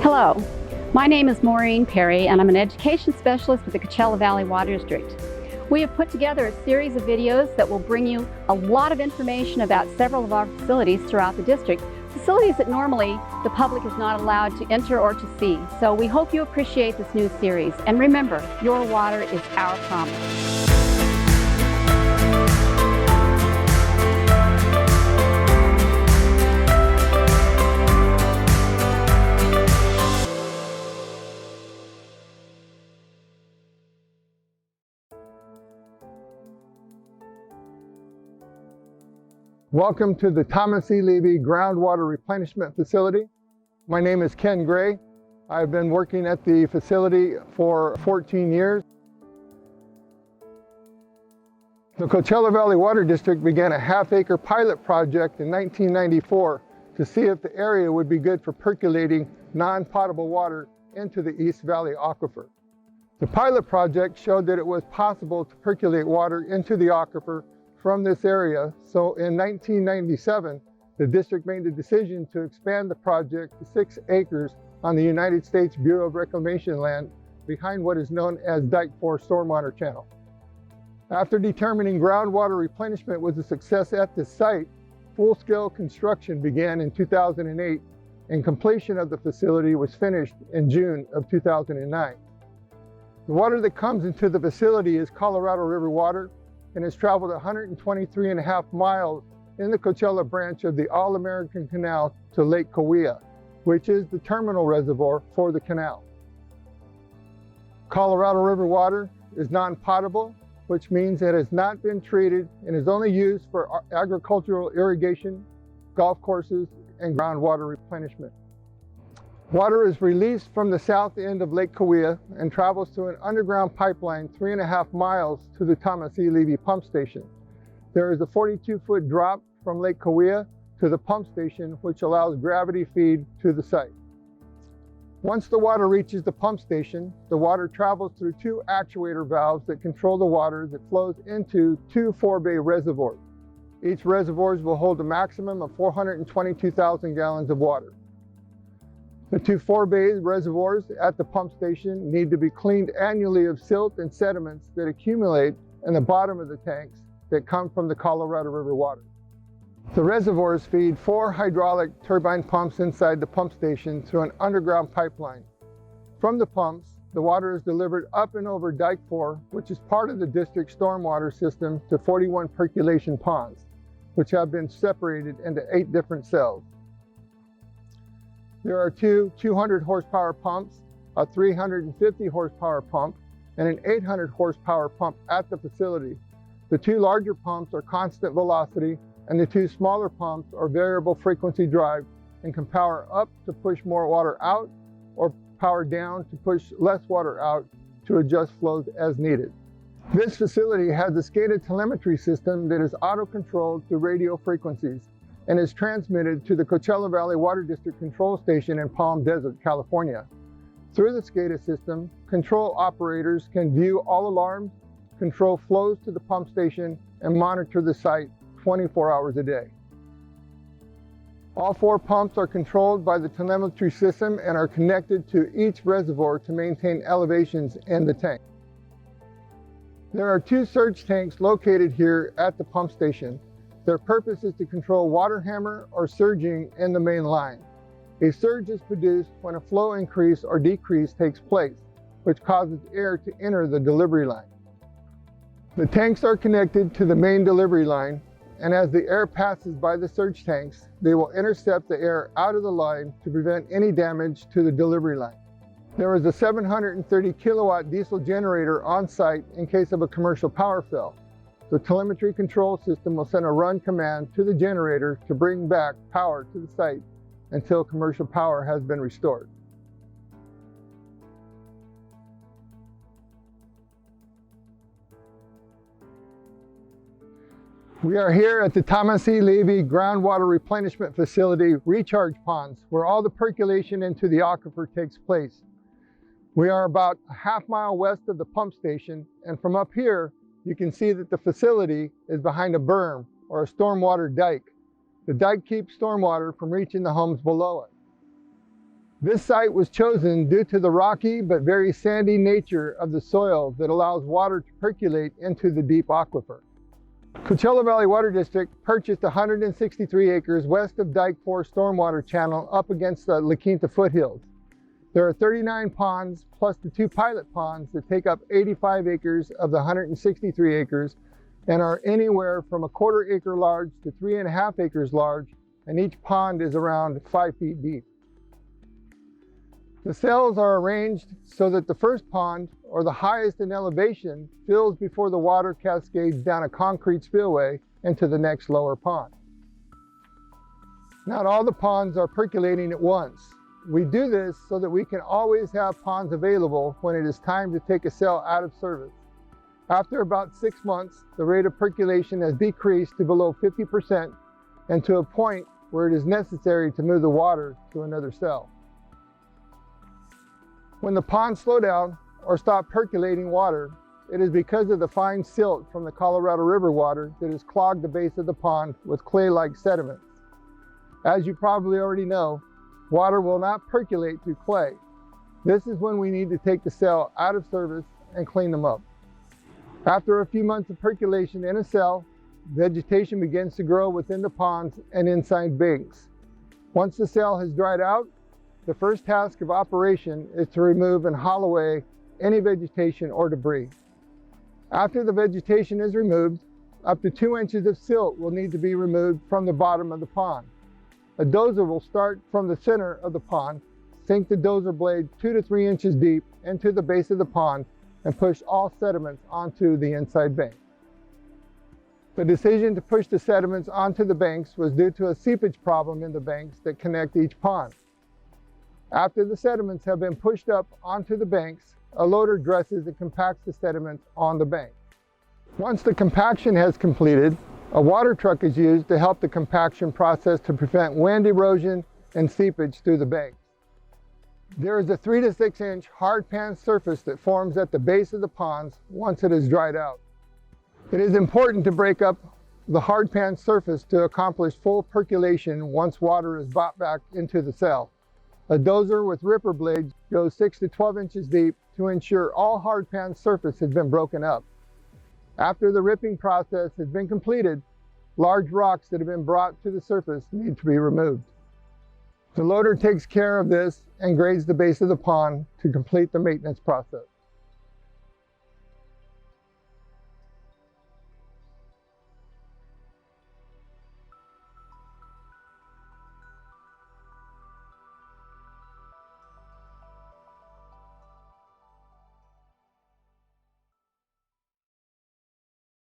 Hello, my name is Maureen Perry and I'm an education specialist with the Coachella Valley Water District. We have put together a series of videos that will bring you a lot of information about several of our facilities throughout the district, facilities that normally the public is not allowed to enter or to see. So we hope you appreciate this new series. And remember, your water is our promise. Welcome to the Thomas E. Levy Groundwater Replenishment Facility. My name is Ken Gray. I've been working at the facility for 14 years. The Coachella Valley Water District began a half-acre pilot project in 1994 to see if the area would be good for percolating non-potable water into the East Valley aquifer. The pilot project showed that it was possible to percolate water into the aquifer from this area, so in 1997, the district made the decision to expand the project to 6 acres on the United States Bureau of Reclamation land behind what is known as Dike 4 Stormwater Channel. After determining groundwater replenishment was a success at this site, full-scale construction began in 2008 and completion of the facility was finished in June of 2009. The water that comes into the facility is Colorado River water and has traveled 123.5 miles in the Coachella branch of the All-American Canal to Lake Cahuilla, which is the terminal reservoir for the canal. Colorado River water is non-potable, which means it has not been treated and is only used for agricultural irrigation, golf courses, and groundwater replenishment. Water is released from the south end of Lake Cahuilla and travels through an underground pipeline 3.5 miles to the Thomas E. Levy pump station. There is a 42-foot drop from Lake Cahuilla to the pump station, which allows gravity feed to the site. Once the water reaches the pump station, the water travels through 2 actuator valves that control the water that flows into 2 4-bay reservoirs. Each reservoir will hold a maximum of 422,000 gallons of water. The 2 4-bay reservoirs at the pump station need to be cleaned annually of silt and sediments that accumulate in the bottom of the tanks that come from the Colorado River water. The reservoirs feed 4 hydraulic turbine pumps inside the pump station through an underground pipeline. From the pumps, the water is delivered up and over Dike 4, which is part of the district's stormwater system, to 41 percolation ponds, which have been separated into 8 different cells. There are 2 200 horsepower pumps, a 350 horsepower pump, and an 800 horsepower pump at the facility. The 2 larger pumps are constant velocity, and the 2 smaller pumps are variable frequency drive and can power up to push more water out or power down to push less water out to adjust flows as needed. This facility has a SCADA telemetry system that is auto-controlled to radio frequencies and is transmitted to the Coachella Valley Water District Control Station in Palm Desert, California. Through the SCADA system, control operators can view all alarms, control flows to the pump station, and monitor the site 24 hours a day. All 4 pumps are controlled by the telemetry system and are connected to each reservoir to maintain elevations in the tank. There are 2 surge tanks located here at the pump station. Their purpose is to control water hammer or surging in the main line. A surge is produced when a flow increase or decrease takes place, which causes air to enter the delivery line. The tanks are connected to the main delivery line, and as the air passes by the surge tanks, they will intercept the air out of the line to prevent any damage to the delivery line. There is a 730 kilowatt diesel generator on site in case of a commercial power fail. The telemetry control system will send a run command to the generator to bring back power to the site until commercial power has been restored. We are here at the Thomas E. Levy Groundwater Replenishment Facility recharge ponds, where all the percolation into the aquifer takes place. We are about a half-mile west of the pump station, and from up here, you can see that the facility is behind a berm or a stormwater dike. The dike keeps stormwater from reaching the homes below it. This site was chosen due to the rocky but very sandy nature of the soil that allows water to percolate into the deep aquifer. Coachella Valley Water District purchased 163 acres west of Dike 4 stormwater channel up against the La Quinta foothills. There are 39 ponds plus the 2 pilot ponds that take up 85 acres of the 163 acres and are anywhere from a 1/4 acre large to 3.5 acres large, and each pond is around 5 feet deep. The cells are arranged so that the first pond, or the highest in elevation, fills before the water cascades down a concrete spillway into the next lower pond. Not all the ponds are percolating at once. We do this so that we can always have ponds available when it is time to take a cell out of service. After about 6 months, the rate of percolation has decreased to below 50% and to a point where it is necessary to move the water to another cell. When the ponds slow down or stop percolating water, it is because of the fine silt from the Colorado River water that has clogged the base of the pond with clay-like sediments. As you probably already know, water will not percolate through clay. This is when we need to take the cell out of service and clean them up. After a few months of percolation in a cell, vegetation begins to grow within the ponds and inside banks. Once the cell has dried out, the first task of operation is to remove and haul away any vegetation or debris. After the vegetation is removed, up to 2 inches of silt will need to be removed from the bottom of the pond. A dozer will start from the center of the pond, sink the dozer blade 2 to 3 inches deep into the base of the pond, and push all sediments onto the inside bank. The decision to push the sediments onto the banks was due to a seepage problem in the banks that connect each pond. After the sediments have been pushed up onto the banks, a loader dresses and compacts the sediments on the bank. Once the compaction has completed, a water truck is used to help the compaction process to prevent wind erosion and seepage through the banks. There is a 3 to 6 inch hard pan surface that forms at the base of the ponds once it is dried out. It is important to break up the hard pan surface to accomplish full percolation once water is brought back into the cell. A dozer with ripper blades goes 6 to 12 inches deep to ensure all hard pan surface has been broken up. After the ripping process has been completed, large rocks that have been brought to the surface need to be removed. The loader takes care of this and grades the base of the pond to complete the maintenance process.